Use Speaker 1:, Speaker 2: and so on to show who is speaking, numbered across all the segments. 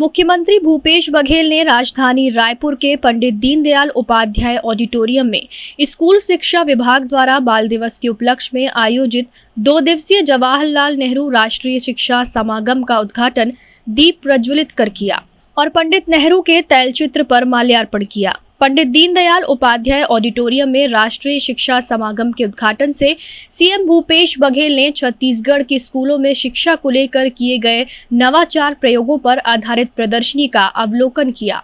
Speaker 1: मुख्यमंत्री भूपेश बघेल ने राजधानी रायपुर के पंडित दीनदयाल उपाध्याय ऑडिटोरियम में स्कूल शिक्षा विभाग द्वारा बाल दिवस के उपलक्ष्य में आयोजित 2 दिवसीय जवाहरलाल नेहरू राष्ट्रीय शिक्षा समागम का उद्घाटन दीप प्रज्वलित कर किया और पंडित नेहरू के तैलचित्र पर माल्यार्पण किया। पंडित दीनदयाल उपाध्याय ऑडिटोरियम में राष्ट्रीय शिक्षा समागम के उद्घाटन से सीएम भूपेश बघेल ने छत्तीसगढ़ के स्कूलों में शिक्षा को लेकर किए गए नवाचार प्रयोगों पर आधारित प्रदर्शनी का अवलोकन किया।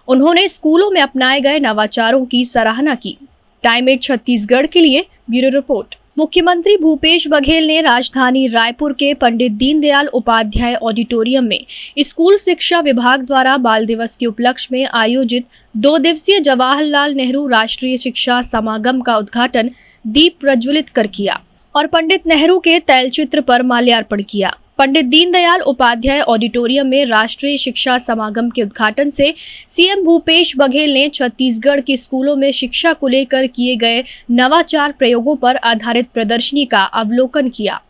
Speaker 1: उन्होंने स्कूलों में अपनाए गए नवाचारों की सराहना की। टाइम 8 छत्तीसगढ़ के लिए ब्यूरो रिपोर्ट। मुख्यमंत्री भूपेश बघेल ने राजधानी रायपुर के पंडित दीनदयाल उपाध्याय ऑडिटोरियम में स्कूल शिक्षा विभाग द्वारा बाल दिवस के उपलक्ष्य में आयोजित 2 दिवसीय जवाहरलाल नेहरू राष्ट्रीय शिक्षा समागम का उद्घाटन दीप प्रज्वलित कर किया और पंडित नेहरू के तैलचित्र पर माल्यार्पण किया। पंडित दीनदयाल उपाध्याय ऑडिटोरियम में राष्ट्रीय शिक्षा समागम के उद्घाटन से सीएम भूपेश बघेल ने छत्तीसगढ़ के स्कूलों में शिक्षा को लेकर किए गए नवाचार प्रयोगों पर आधारित प्रदर्शनी का अवलोकन किया।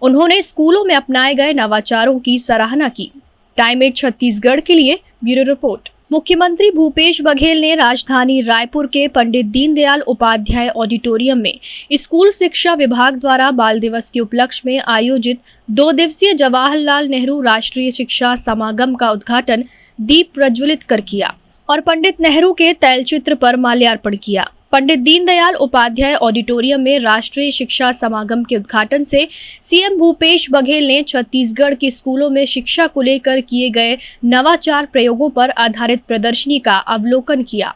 Speaker 1: उन्होंने स्कूलों में अपनाए गए नवाचारों की सराहना की। टाइम 8 छत्तीसगढ़ के लिए ब्यूरो रिपोर्ट। मुख्यमंत्री भूपेश बघेल ने राजधानी रायपुर के पंडित दीनदयाल उपाध्याय ऑडिटोरियम में स्कूल शिक्षा विभाग द्वारा बाल दिवस के उपलक्ष्य में आयोजित 2 दिवसीय जवाहरलाल नेहरू राष्ट्रीय शिक्षा समागम का उद्घाटन दीप प्रज्वलित कर किया और पंडित नेहरू के तैलचित्र पर माल्यार्पण किया। पंडित दीनदयाल उपाध्याय ऑडिटोरियम में राष्ट्रीय शिक्षा समागम के उद्घाटन से सीएम भूपेश बघेल ने छत्तीसगढ़ के स्कूलों में शिक्षा को लेकर किए गए नवाचार प्रयोगों पर आधारित प्रदर्शनी का अवलोकन किया।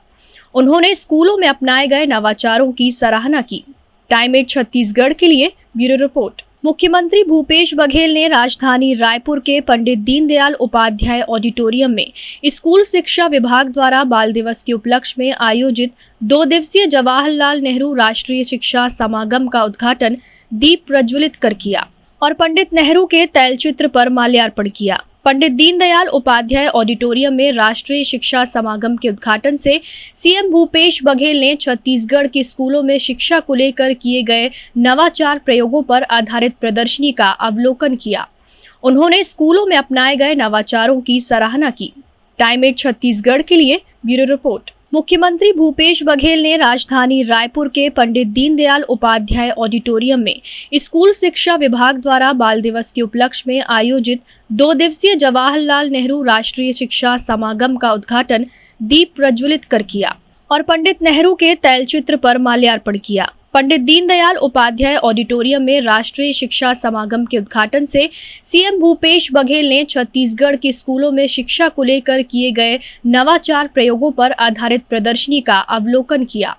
Speaker 1: उन्होंने स्कूलों में अपनाए गए नवाचारों की सराहना की। टाइम 8 छत्तीसगढ़ के लिए ब्यूरो रिपोर्ट। मुख्यमंत्री भूपेश बघेल ने राजधानी रायपुर के पंडित दीनदयाल उपाध्याय ऑडिटोरियम में स्कूल शिक्षा विभाग द्वारा बाल दिवस के उपलक्ष्य में आयोजित 2 दिवसीय जवाहरलाल नेहरू राष्ट्रीय शिक्षा समागम का उद्घाटन दीप प्रज्वलित कर किया और पंडित नेहरू के तैलचित्र पर माल्यार्पण किया। पंडित दीनदयाल उपाध्याय ऑडिटोरियम में राष्ट्रीय शिक्षा समागम के उद्घाटन से सीएम भूपेश बघेल ने छत्तीसगढ़ के स्कूलों में शिक्षा को लेकर किए गए नवाचार प्रयोगों पर आधारित प्रदर्शनी का अवलोकन किया। उन्होंने स्कूलों में अपनाए गए नवाचारों की सराहना की। टाइम 8 छत्तीसगढ़ के लिए ब्यूरो रिपोर्ट। मुख्यमंत्री भूपेश बघेल ने राजधानी रायपुर के पंडित दीनदयाल उपाध्याय ऑडिटोरियम में स्कूल शिक्षा विभाग द्वारा बाल दिवस के उपलक्ष्य में आयोजित 2 दिवसीय जवाहरलाल नेहरू राष्ट्रीय शिक्षा समागम का उद्घाटन दीप प्रज्वलित कर किया और पंडित नेहरू के तैलचित्र पर माल्यार्पण किया। पंडित दीनदयाल उपाध्याय ऑडिटोरियम में राष्ट्रीय शिक्षा समागम के उद्घाटन से सीएम भूपेश बघेल ने छत्तीसगढ़ के स्कूलों में शिक्षा को लेकर किए गए नवाचार प्रयोगों पर आधारित प्रदर्शनी का अवलोकन किया।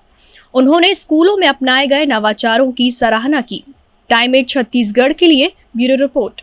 Speaker 1: उन्होंने स्कूलों में अपनाए गए नवाचारों की सराहना की। टाइम 8 छत्तीसगढ़ के लिए ब्यूरो रिपोर्ट।